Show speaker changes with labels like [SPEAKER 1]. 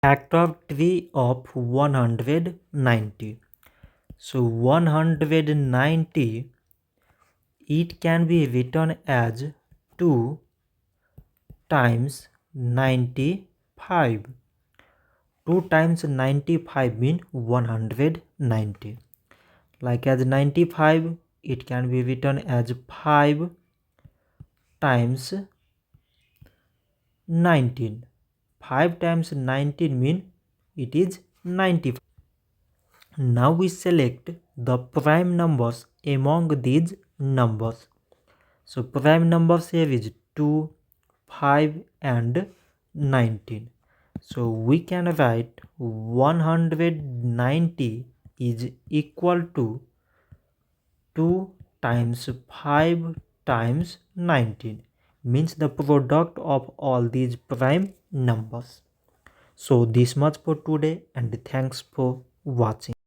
[SPEAKER 1] Factory of 190. So 190, it can be written as 2 times 95. 2 times 95 mean 190. Like as 95, it can be written as 5 times 19. 5 times 19 mean it is 95. Now we select the prime numbers among these numbers. So prime numbers here is 2, 5 and 19. So we can write 190 is equal to 2 times 5 times 19, means the product of all these prime numbers. So this much for today, and thanks for watching.